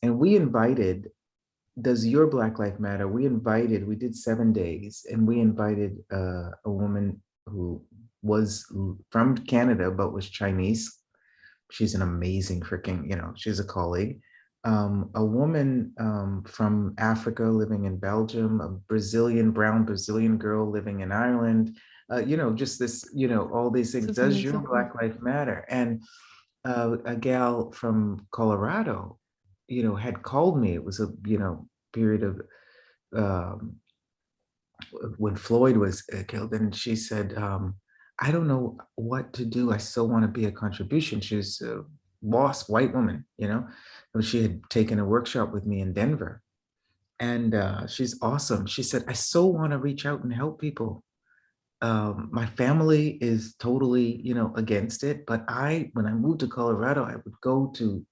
And we invited, "Does Your Black Life Matter?" We did 7 days, and we invited a woman who was from Canada, but was Chinese. She's an amazing freaking, she's a colleague. A woman from Africa living in Belgium, a brown Brazilian girl living in Ireland, just this, all these things. Such a Does mix your of. Black life matter? And a gal from Colorado, had called me. It was a, period of um, when Floyd was killed, and she said, "I don't know what to do. I still want to be a contribution." She's a boss, white woman, and she had taken a workshop with me in Denver, and she's awesome. She said, "I so want to reach out and help people. My family is totally, against it. But when I moved to Colorado, I would go to,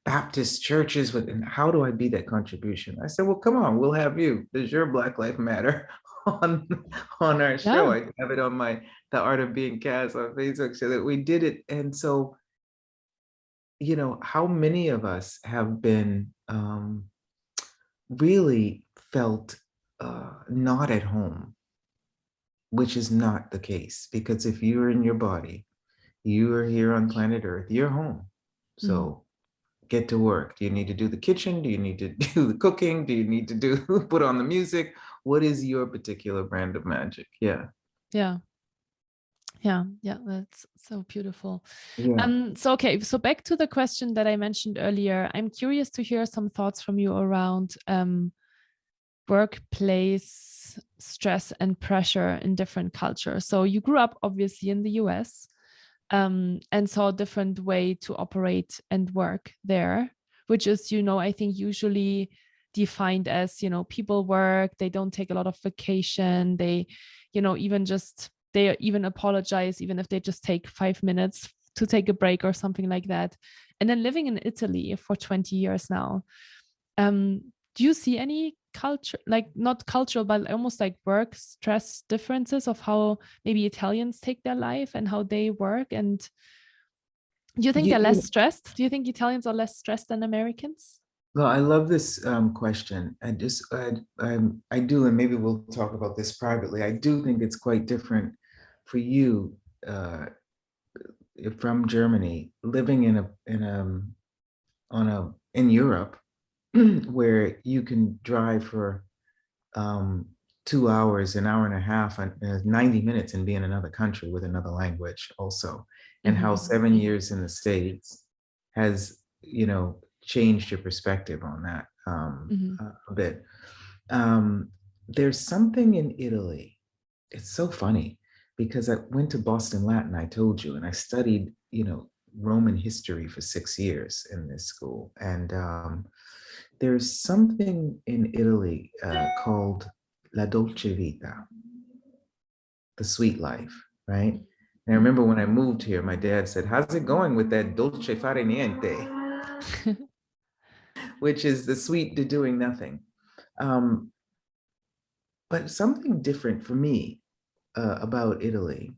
Baptist churches and how do I be that contribution?" I said, "Well, come on, we'll have you. Does your Black Life Matter on on our show?" Yeah. I have it on The Art of Being Kass on Facebook, so that we did it. And so, how many of us have been really felt not at home which is not the case, because if you're in your body, you are here on planet Earth, you're home. So get to work. Do you need to do the kitchen? Do you need to do the cooking? Do you need to do put on the music? What is your particular brand of magic? Yeah. Yeah. Yeah, yeah, that's so beautiful. Yeah. So okay, so back to the question that I mentioned earlier. I'm curious to hear some thoughts from you around workplace stress and pressure in different cultures. So you grew up obviously in the US, and saw a different way to operate and work there, which is, I think usually defined as, people work, they don't take a lot of vacation, they, they even apologize, even if they just take 5 minutes to take a break or something like that. And then living in Italy for 20 years now, do you see any culture, like not cultural, but almost like work stress differences of how maybe Italians take their life and how they work? And do you think they're less stressed? Do you think Italians are less stressed than Americans? Well, I love this question. I do, and maybe we'll talk about this privately. I do think it's quite different for you from Germany, living in Europe, where you can drive for 2 hours, an hour and a half, and 90 minutes, and be in another country with another language also, and how 7 years in the States has, changed your perspective on that a bit. There's something in Italy. It's so funny because I went to Boston Latin, I told you, and I studied, Roman history for 6 years in this school. And there's something in Italy called la dolce vita, the sweet life, right? And I remember when I moved here, my dad said, "How's it going with that dolce fare niente?" which is the sweet to doing nothing. But something different for me about Italy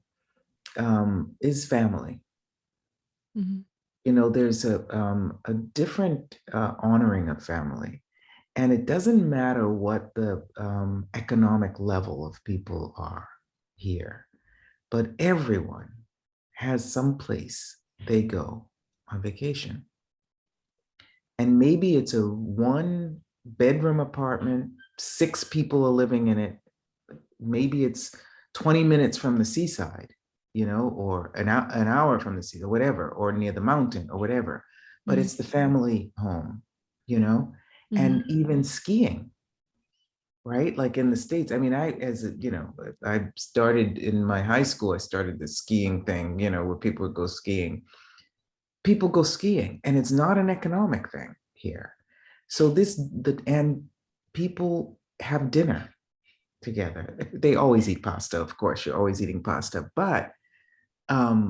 is family. There's a different honoring of family. And it doesn't matter what the economic level of people are here, but everyone has some place they go on vacation. And maybe it's a 1-bedroom apartment, 6 people are living in it. Maybe it's 20 minutes from the seaside, or an hour from the sea, or whatever, or near the mountain, or whatever. But it's the family home, and even skiing, right? Like in the States, I mean, I started in my high school, I started the skiing thing, where people would go skiing. People go skiing, and it's not an economic thing here. So and people have dinner together. They always eat pasta, of course, you're always eating pasta. But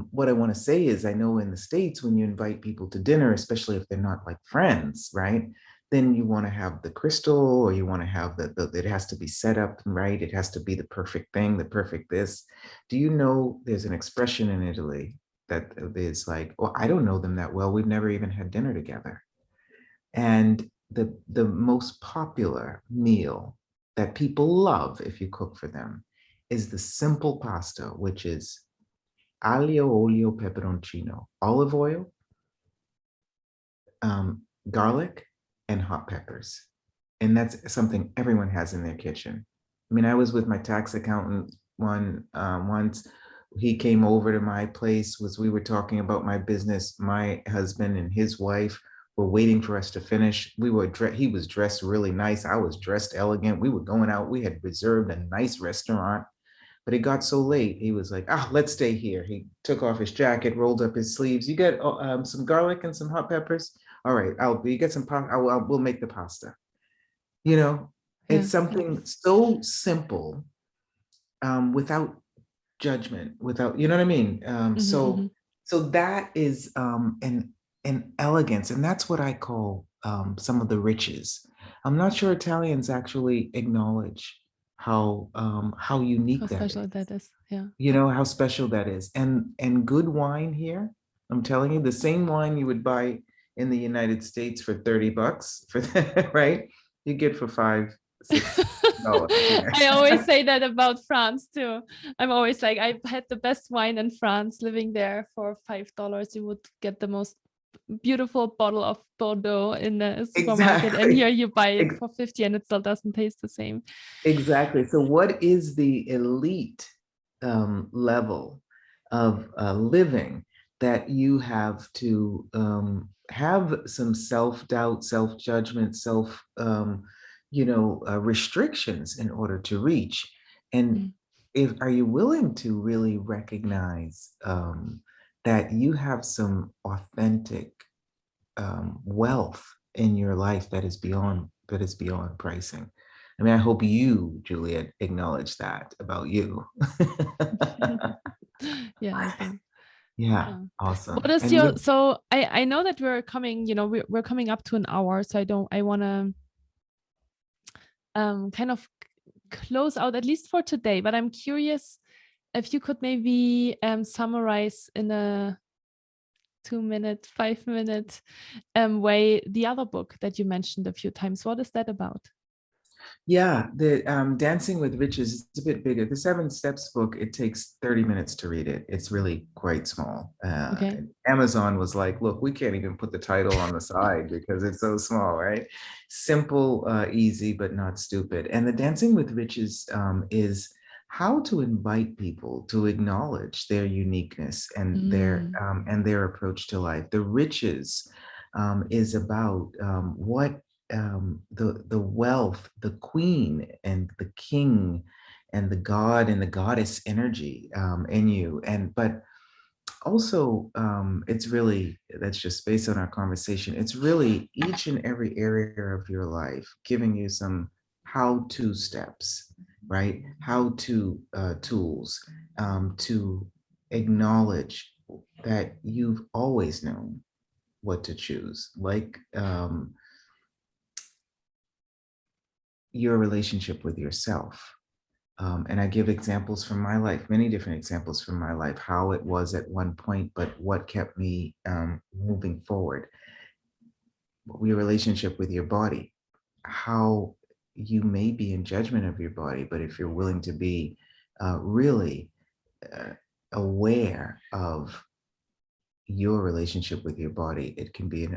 what I want to say is, I know in the States, when you invite people to dinner, especially if they're not like friends, right? Then you want to have the crystal, or you want to have it has to be set up, right? It has to be the perfect thing, the perfect this. Do you know there's an expression in Italy that is like, well, I don't know them that well. We've never even had dinner together. And the most popular meal that people love if you cook for them is the simple pasta, which is aglio, olio, peperoncino, olive oil, garlic, and hot peppers. And that's something everyone has in their kitchen. I mean, I was with my tax accountant once. He came over to my place, we were talking about my business. My husband and his wife were waiting for us to finish. He was dressed really nice. I was dressed elegant. We were going out. We had reserved a nice restaurant, but it got so late. He was like, let's stay here. He took off his jacket, rolled up his sleeves. You get some garlic and some hot peppers? All right, you get some pasta. We'll make the pasta. It's something so simple, without judgment, without, you know what I mean? So that is an elegance, and that's what I call some of the riches. I'm not sure Italians actually acknowledge how unique How that special is. that is. Yeah. How special that is. And good wine here, I'm telling you, the same wine you would buy in the United States for $30 for that, right? You get for $6. Yeah. I always say that about France too. I'm always like, I've had the best wine in France. Living there for $5, you would get the most beautiful bottle of Bordeaux in the supermarket, and here Exactly. you buy it for 50 and it still doesn't taste the same. Exactly. So what is the elite level of living that you have to have some self-doubt, self-judgment, restrictions in order to reach? And if are you willing to really recognize that you have some authentic wealth in your life that is beyond pricing? I mean, I hope you, Juliet, acknowledge that about you. Yeah, I do. Yeah, Yeah. What awesome. is And your, look, so I know that we're coming, we're coming up to an hour, so I want to kind of close out at least for today, but I'm curious if you could maybe summarize in a 2 minute, 5 minute way the other book that you mentioned a few times. What is that about? yeah, the Dancing with Riches, it's a bit bigger. The 7 Steps book, it takes 30 minutes to read it. It's really quite small. Okay. Amazon was like, look, we can't even put the title on the side because it's so small, right? Simple, easy, but not stupid. And the Dancing with Riches is how to invite people to acknowledge their uniqueness and their approach to life. The riches is about what the wealth, the queen and the king and the god and the goddess energy in you. And but also it's really, that's just based on our conversation, it's really each and every area of your life giving you some how-to steps, right? How-to tools to acknowledge that you've always known what to choose, like your relationship with yourself. And I give examples from my life, many different examples from my life, how it was at one point, but what kept me moving forward. Your relationship with your body, how you may be in judgment of your body, but if you're willing to be really uh, aware of your relationship with your body, it can be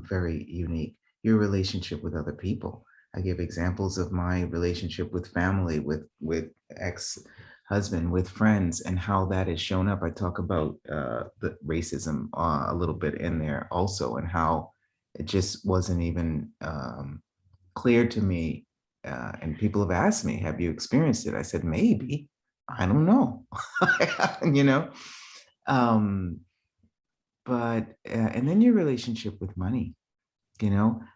very unique. Your relationship with other people. I give examples of my relationship with family, with ex-husband, with friends, and how that has shown up. I talk about the racism a little bit in there also, and how it just wasn't even clear to me. And people have asked me, "Have you experienced it?" I said, "Maybe. I don't know." you know. Um, but and then your relationship with money,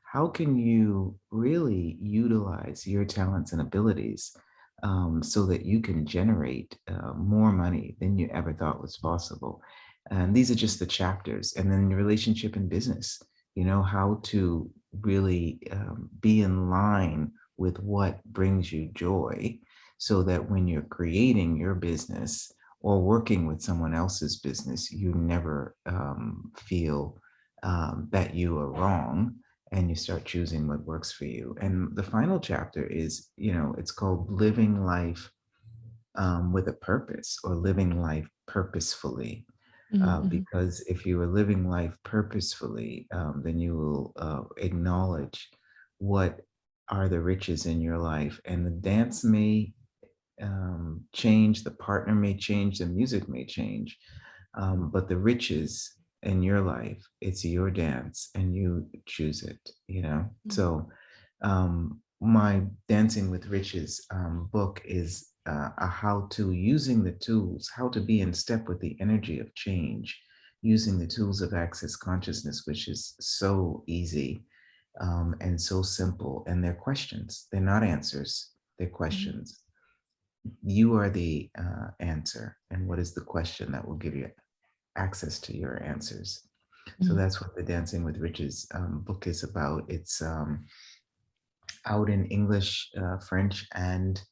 how can you really utilize your talents and abilities so that you can generate more money than you ever thought was possible? And these are just the chapters. And then your relationship in business, how to really be in line with what brings you joy, so that when you're creating your business or working with someone else's business, you never feel that you are wrong, and you start choosing what works for you. And the final chapter is, it's called Living Life with a Purpose, or Living Life Purposefully. Because if you are living life purposefully, then you will acknowledge what are the riches in your life. And the dance may change, the partner may change, the music may change, but the riches in your life, it's your dance and you choose it. So my Dancing with Riches book is a how-to, using the tools, how to be in step with the energy of change, using the tools of Access Consciousness, which is so easy and so simple. And they're questions, they're not answers, they're questions. You are the answer, and what is the question that will give you access to your answers? So that's what the Dancing with Riches book is about. It's out in English, French, and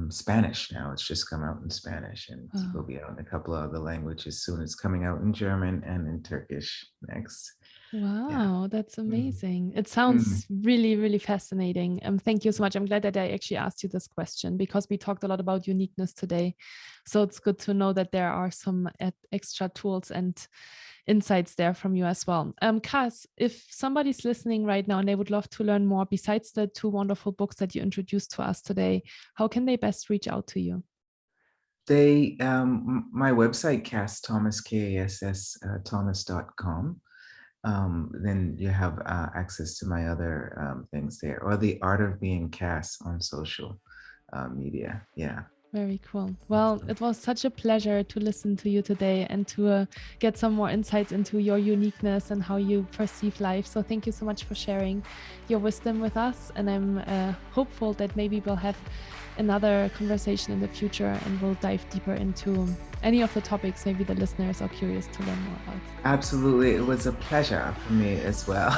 Spanish now. It's just come out in Spanish, and it will be out in a couple of other languages soon. It's coming out in German and in Turkish next. Wow, that's Mm. amazing. It Mm. sounds really, really fascinating. Thank you so much. I'm glad that I actually asked you this question because we talked a lot about uniqueness today. So it's good to know that there are some extra tools and insights there from you as well. Kass, if somebody's listening right now and they would love to learn more, besides the two wonderful books that you introduced to us today, how can they best reach out to you? My website, Kass Thomas, Kass Thomas.com. Then you have access to my other things there, or The Art of Being Kass on social media. Yeah. Very cool. Well, it was such a pleasure to listen to you today and to get some more insights into your uniqueness and how you perceive life. So thank you so much for sharing your wisdom with us. And I'm hopeful that maybe we'll have another conversation in the future and we'll dive deeper into any of the topics maybe the listeners are curious to learn more about. Absolutely. It was a pleasure for me as well.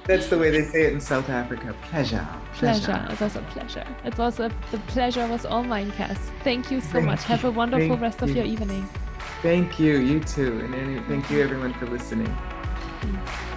That's the way they say it in South Africa. Pleasure. Pleasure. It was a pleasure. The pleasure was all mine, Kass. Thank you so much. Have a wonderful rest of your evening. Thank you. You too. And thank you everyone for listening. Thanks.